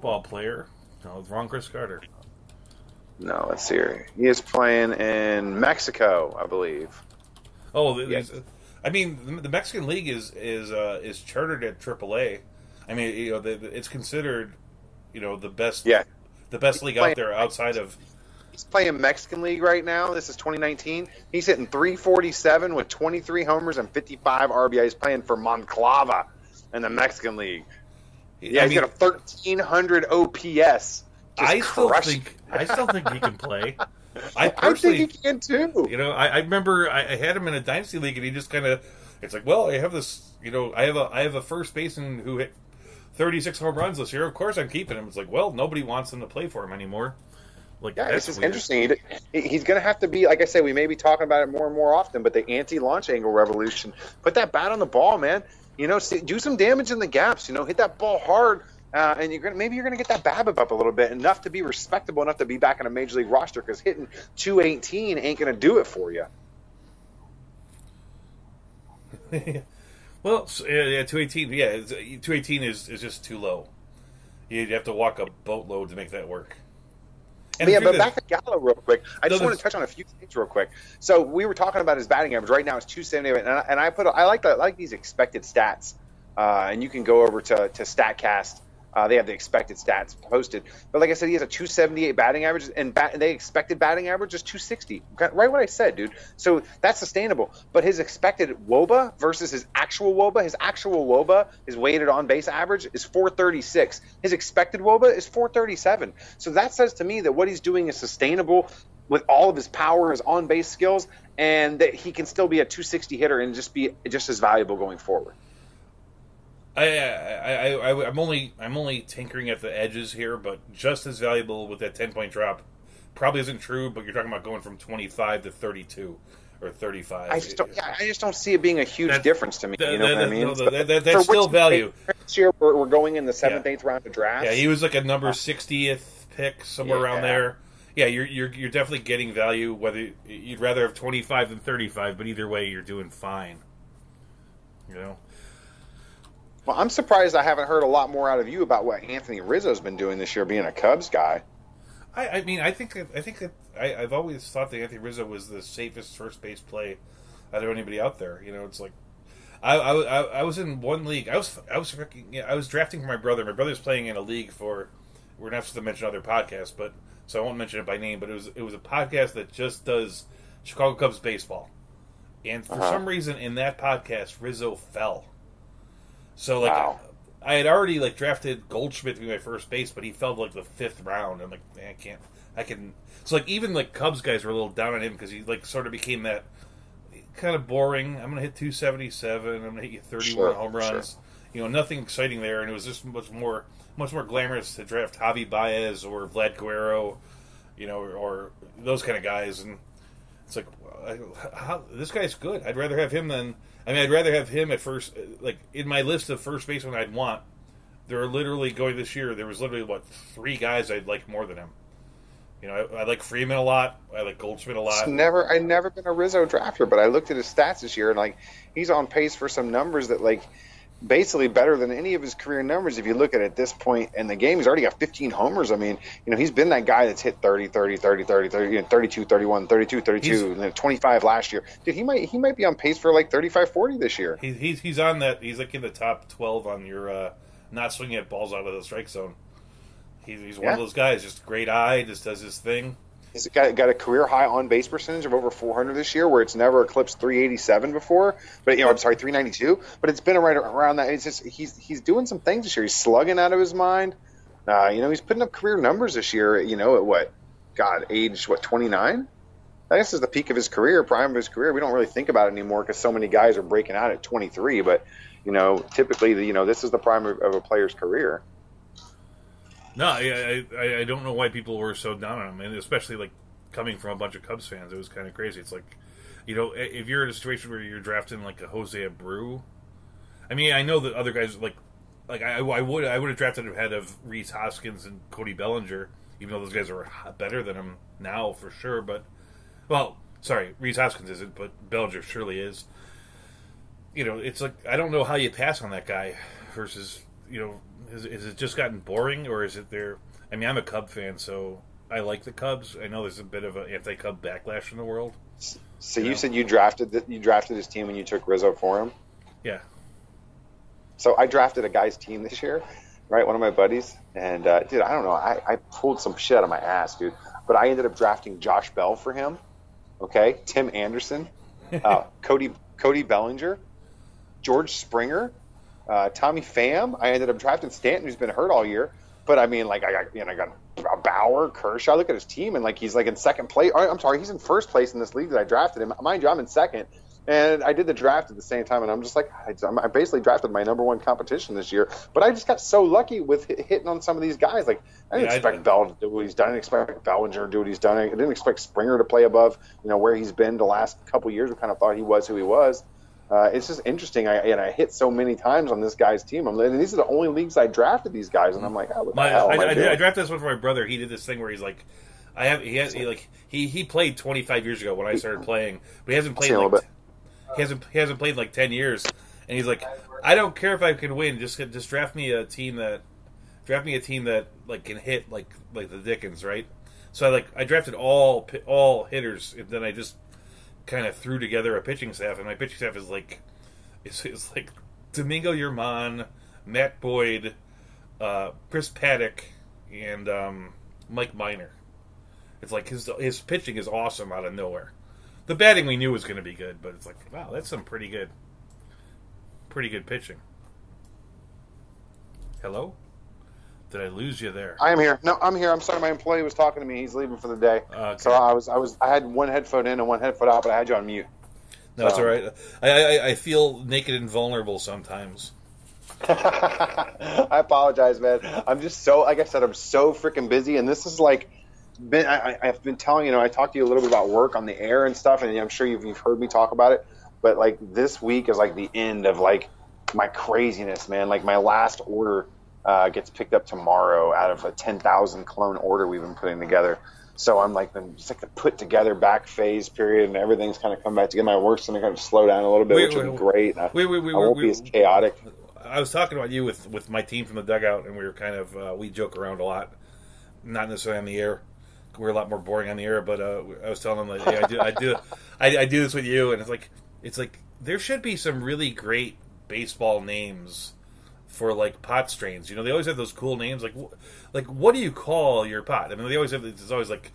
ball player. No, wrong Chris Carter. No, let's see here. He is playing in Mexico, I believe. Oh, Yes. I mean, the Mexican League is chartered at AAA. I mean, it's considered, the best, Yeah. the best league out there outside of. He's playing Mexican League right now. This is 2019. He's hitting 347 with 23 homers and 55 RBIs playing for Monclova in the Mexican League. Yeah, he's got a 1,300 OPS. I still think he can play. I think he can too. I remember I had him in a dynasty league, and he just kind of, it's like, well, I have this, I have a first baseman who hit 36 home runs this year. Of course, I'm keeping him. It's like, well, nobody wants him to play for him anymore. Like, yeah, that's this is weird. interesting. He's going to have to be, like I said, we may be talking about it more and more often, but the anti-launch angle revolution. Put that bat on the ball, man. Do some damage in the gaps. Hit that ball hard, and maybe you're gonna get that BABIP up a little bit, enough to be respectable enough to be back in a major league roster. Because hitting 218 ain't gonna do it for you. Well, yeah, 218. Yeah, 218 is just too low. You'd have to walk a boatload to make that work. But back to Gallo real quick. I just want to touch on a few things real quick. So we were talking about his batting average. Right now it's 278, and I like these expected stats. And you can go over to Statcast. They have the expected stats posted. But like I said, he has a 278 batting average, and they expected batting average is 260. Right what I said, dude. So that's sustainable. But his expected WOBA versus his actual WOBA, his weighted on base average, is 436. His expected WOBA is 437. So that says to me that what he's doing is sustainable with all of his power, his on base skills, and that he can still be a 260 hitter and just be just as valuable going forward. I'm only tinkering at the edges here, but just as valuable with that 10-point drop probably isn't true. But you're talking about going from 25 to 32 or 35. I just don't see it being a huge difference to me. You know what I mean? That's still value. This year we're going in the 7th, 8th round of drafts. Yeah, he was like a number 60th pick, somewhere around there. Yeah, you're definitely getting value. Whether you'd rather have 25 than 35, but either way, you're doing fine. Well, I'm surprised I haven't heard a lot more out of you about what Anthony Rizzo's been doing this year, being a Cubs guy. I mean, I think that I've always thought that Anthony Rizzo was the safest first base play out of anybody out there. It's like I was in one league. I was drafting for my brother. My brother's playing in a league for. We're not supposed to mention other podcasts, but so I won't mention it by name. But it was a podcast that just does Chicago Cubs baseball, and for some reason in that podcast Rizzo fell. So I had already drafted Goldschmidt to be my first base, but he fell to the 5th round. I'm like, man, I can. So even Cubs guys were a little down on him because he sort of became that kind of boring. I'm gonna hit 277. I'm gonna hit you 31 home runs. Sure. Nothing exciting there, and it was just much more glamorous to draft Javi Baez or Vlad Guerrero, or those kind of guys. And it's like, this guy's good. I'd rather have him than. I'd rather have him at first. In my list of first basemen I'd want, there are literally going this year. There was literally 3 guys I'd like more than him. I like Freeman a lot. I like Goldschmidt a lot. I've never been a Rizzo drafter, but I looked at his stats this year, and he's on pace for some numbers that basically better than any of his career numbers. If you look at it at this point in the game, he's already got 15 homers. I mean, he's been that guy that's hit 30, 30, 30, 30, 30, 32, 31, 32, 32, and then 25 last year. Dude, he might be on pace for 35, 40 this year. He's on that. He's in the top 12 on your not swinging at balls out of the strike zone. He's one of those guys, just great eye, just does his thing. He's got a career high on base percentage of over 400 this year, where it's never eclipsed 387 before. But 392. But it's been right around that. It's just he's doing some things this year. He's slugging out of his mind. He's putting up career numbers this year. At what? God, age 29? I guess is the peak of his career, prime of his career. We don't really think about it anymore because so many guys are breaking out at 23. But typically, this is the prime of a player's career. No, I don't know why people were so down on him, and especially coming from a bunch of Cubs fans, it was kind of crazy. It's if you're in a situation where you're drafting a Jose Abreu, I mean, I know that other guys I would have drafted him ahead of Rhys Hoskins and Cody Bellinger, even though those guys are better than him now for sure. But Rhys Hoskins isn't, but Bellinger surely is. It's I don't know how you pass on that guy versus Is it just gotten boring, or is it there? I mean, I'm a Cub fan, so I like the Cubs. I know there's a bit of an anti-Cub backlash in the world. So you said you drafted his team when you took Rizzo for him? Yeah. So I drafted a guy's team this year, right? One of my buddies. And, dude, I don't know. I pulled some shit out of my ass, dude. But I ended up drafting Josh Bell for him, okay? Tim Anderson, Cody Bellinger, George Springer, Tommy Pham. I ended up drafting Stanton, who's been hurt all year. But, I mean, like, I got Bauer, Kershaw. Look at his team, and, like, he's, like, in second place. I'm sorry, he's in first place in this league that I drafted him. Mind you, I'm in second. And I did the draft at the same time, and I'm just like, I basically drafted my number one competition this year. But I just got so lucky with hitting on some of these guys. Like, I didn't expect Bell to do what he's done. I didn't expect Bellinger to do what he's done. I didn't expect Springer to play above, where he's been the last couple years. We kind of thought he was who he was. It's just interesting. I hit so many times on this guy's team. And these are the only leagues I drafted these guys, and I'm like, what the hell am I doing? I drafted this one for my brother. He did this thing where he's like, he played 25 years ago when I started playing, but he hasn't played He hasn't played in like 10 years, and he's like, I don't care if I can win. Just draft me a team that like can hit like the Dickens, right? So I drafted all hitters, and then I just kind of threw together a pitching staff, and my pitching staff is like Domingo Germán, Matt Boyd, Chris Paddock, and Mike Minor. It's like his pitching is awesome out of nowhere. The batting we knew was going to be good, but it's like, wow, that's some pretty good pitching. Hello? Did I lose you there? I am here. No, I'm here. I'm sorry. My employee was talking to me. He's leaving for the day. Okay. So I had one headphone in and one headphone out, but I had you on mute. No, it's all right. I feel naked and vulnerable sometimes. I apologize, man. I'm just so, like I said, I'm so freaking busy, and this is like, I've been telling I talked to you a little bit about work on the air and stuff, and I'm sure you've heard me talk about it. But like this week is like the end of like my craziness, man. Like my last order gets picked up tomorrow out of a 10,000 clone order we've been putting together. So I'm like it's like the put together back phase period, and everything's kind of come back together. My work's going to kind of slow down a little bit, which would be great. I won't be as chaotic. I was talking about you with my team from the dugout, and we were kind of we joke around a lot, not necessarily on the air. We're a lot more boring on the air, but I was telling them that I do this with you, and it's like there should be some really great baseball names for like pot strains. They always have those cool names. Like what do you call your pot? I mean, they always have. It's always like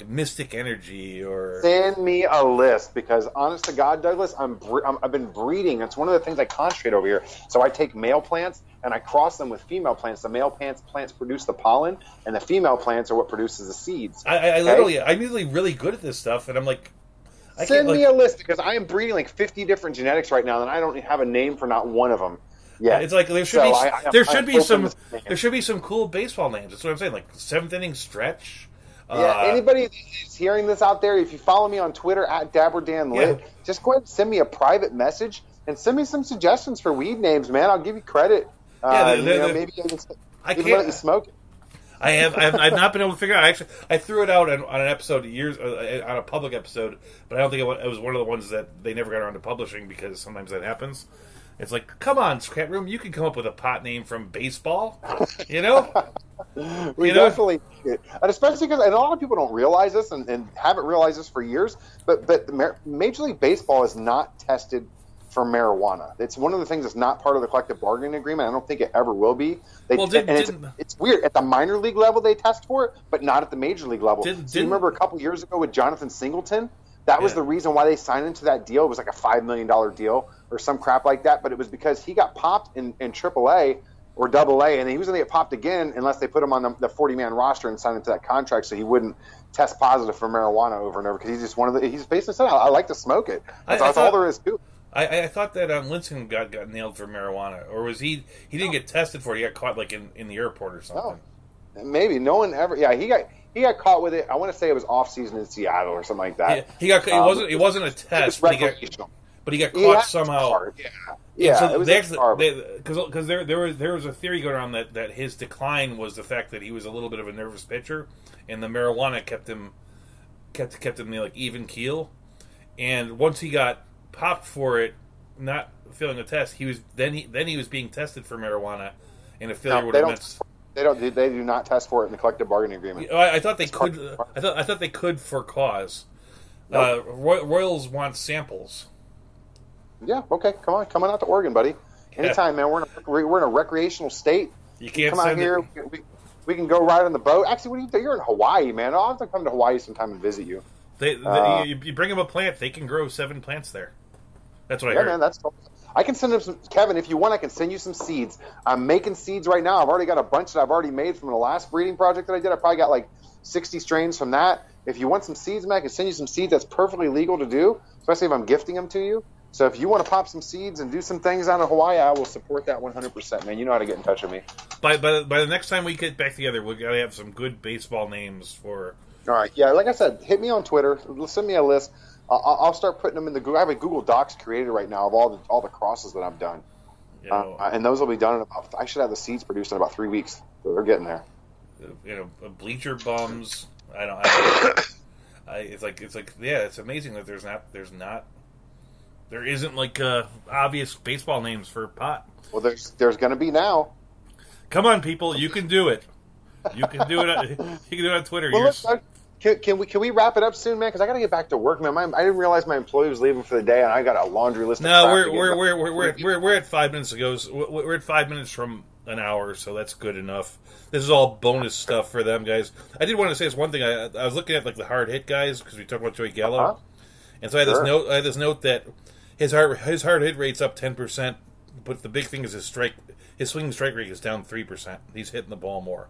Mystic Energy or. Send me a list, because honest to God, Douglas, I've been breeding. It's one of the things I concentrate over here. So I take male plants and I cross them with female plants. The male plants produce the pollen, and the female plants are what produces the seeds. I'm usually really good at this stuff, and I'm like. Send me a list, because I am breeding like 50 different genetics right now, and I don't have a name for not one of them. Yeah, it's like there should be some cool baseball names. That's what I'm saying. Like seventh inning stretch. Yeah, anybody who's hearing this out there, if you follow me on Twitter at DabberDanLit, just go ahead and send me a private message and send me some suggestions for weed names, man. I'll give you credit. Maybe I can let you smoke it. I've not been able to figure out. I threw it out on an episode on a public episode, but I don't think it was one of the ones that they never got around to publishing, because sometimes that happens. It's like, come on, Scat Room, you can come up with a pot name from baseball, We definitely, and especially because a lot of people don't realize this and haven't realized this for years, but Major League Baseball is not tested for marijuana. It's one of the things that's not part of the collective bargaining agreement. I don't think it ever will be. It's weird. At the minor league level, they test for it, but not at the major league level. You remember a couple years ago with Jonathan Singleton? That was the reason why they signed into that deal. It was like a $5 million deal or some crap like that, but it was because he got popped in AAA or AA, and he was going to get popped again unless they put him on the 40-man roster and signed into that contract, so he wouldn't test positive for marijuana over and over, because he's just he's basically said, I like to smoke it. That's all there is to it. I thought that Linson got nailed for marijuana, or was he didn't get tested for it, he got caught like in the airport or something. No, maybe. No one ever, he got caught with it. I want to say it was off season in Seattle or something like that. Yeah, it wasn't a test, but he got caught somehow. Because there was a theory going around that his decline was the fact that he was a little bit of a nervous pitcher, and the marijuana kept him like even keel. And once he got popped for it, not failing a test, he was being tested for marijuana, and a failure No, would have meant. They do not test for it in the collective bargaining agreement. I thought they could. I thought they could for cause. Nope. Royals want samples. Yeah. Okay. Come on out to Oregon, buddy. Anytime, man. We're in a recreational state. You can't come out here. We can go ride on the boat. Actually, what do you think? You're in Hawaii, man. I'll have to come to Hawaii sometime and visit you. You bring them a plant, they can grow 7 plants there. That's what I heard. Man, that's. I can send them some. Kevin, if you want, I can send you some seeds. I'm making seeds right now. I've already got a bunch that I've already made from the last breeding project that I did. I probably got like 60 strains from that. If you want some seeds, man, I can send you some seeds. That's perfectly legal to do, especially if I'm gifting them to you. So if you want to pop some seeds and do some things out of Hawaii, I will support that 100%, man. You know how to get in touch with me. By the next time we get back together, we're gonna have some good baseball names for. All right, yeah. Like I said, hit me on Twitter. Send me a list. I'll start putting them in the Google. I have a Google Docs created right now of all the crosses that I've done, and those will be done in about. I should have the seeds produced in about 3 weeks. So they're getting there. Bleacher bums. It's like yeah. It's amazing that there isn't like obvious baseball names for pot. Well, there's going to be now. Come on, people! You can do it. You can do it. You can do it on Twitter. Well, can we wrap it up soon, man? Because I got to get back to work, man. I didn't realize my employee was leaving for the day, and I got a laundry list. No, we're at 5 minutes ago. We're at 5 minutes from an hour, so that's good enough. This is all bonus stuff for them, guys. I did want to say this one thing. I was looking at like the hard hit guys because we talked about Joey Gallo, and so I had this note that his hard hit rate's up 10%, but the big thing is his swing strike rate is down 3%. He's hitting the ball more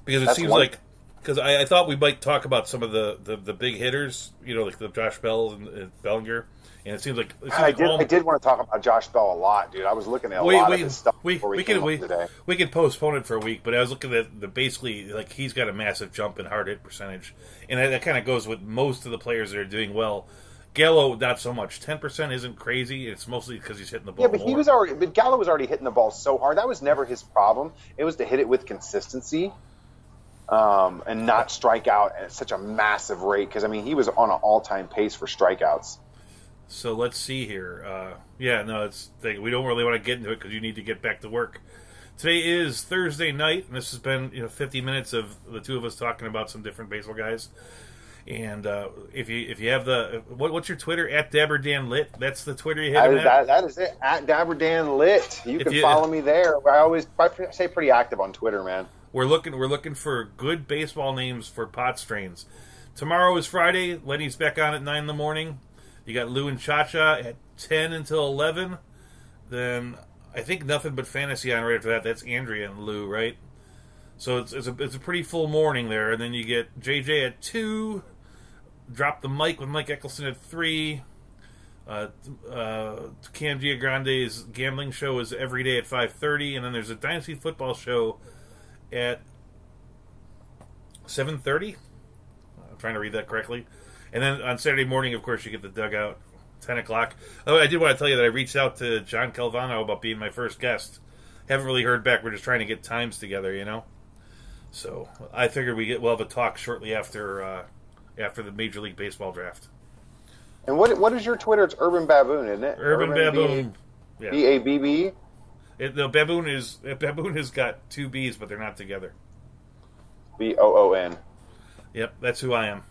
because it seems like. Because I thought we might talk about some of the big hitters, like the Josh Bell and Bellinger, and it seems like I did want to talk about Josh Bell a lot, dude. I was looking at a lot of his stuff before we came up today. We can postpone it for a week, but I was looking at basically like he's got a massive jump in hard hit percentage, and that kind of goes with most of the players that are doing well. Gallo, not so much. 10% isn't crazy. It's mostly because he's hitting the ball. Yeah, but Gallo was already hitting the ball so hard. That was never his problem. It was to hit it with consistency. And not strike out at such a massive rate because, he was on an all-time pace for strikeouts. So let's see here. We don't really want to get into it because you need to get back to work. Today is Thursday night, and this has been 50 minutes of the two of us talking about some different baseball guys. And if you have what's your Twitter? @DabberDanLit. That's the Twitter you hit him at? That is it. @DabberDanLit. You can follow me there. I stay pretty active on Twitter, man. We're looking for good baseball names for pot strains. Tomorrow is Friday. Lenny's back on at 9 in the morning. You got Lou and Cha-Cha at 10 until 11. Then I think Nothing But Fantasy on right after that. That's Andrea and Lou, right? So it's a pretty full morning there. And then you get JJ at 2. Drop the Mic with Mike Eccleston at 3. Cam Giagrande's gambling show is every day at 5:30. And then there's a Dynasty football show at 7:30. I'm trying to read that correctly. And then on Saturday morning, of course, you get the Dugout, 10 o'clock. Oh, I did want to tell you that I reached out to John Calvano about being my first guest. Haven't really heard back. We're just trying to get times together, So I figured we'll have a talk shortly after the Major League Baseball draft. And what is your Twitter? It's Urban Baboon, isn't it? Urban Baboon. BABB? The Baboon has got 2 B's, but they're not together. BOON. Yep, that's who I am.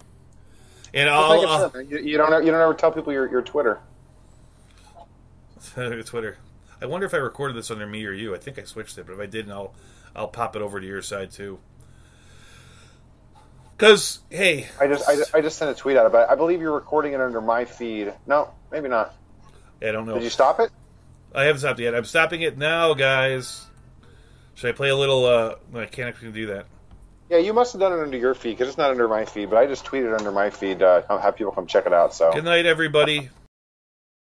And you don't ever tell people your Twitter. Twitter. I wonder if I recorded this under me or you. I think I switched it, but if I didn't, I'll pop it over to your side too. Because hey, I just sent a tweet out, but I believe you're recording it under my feed. No, maybe not. I don't know. Did you stop it? I haven't stopped it yet. I'm stopping it now, guys. Should I play a little? I can't actually do that. Yeah, you must have done it under your feed because it's not under my feed. But I just tweeted under my feed. I'll have people come check it out. So good night, everybody.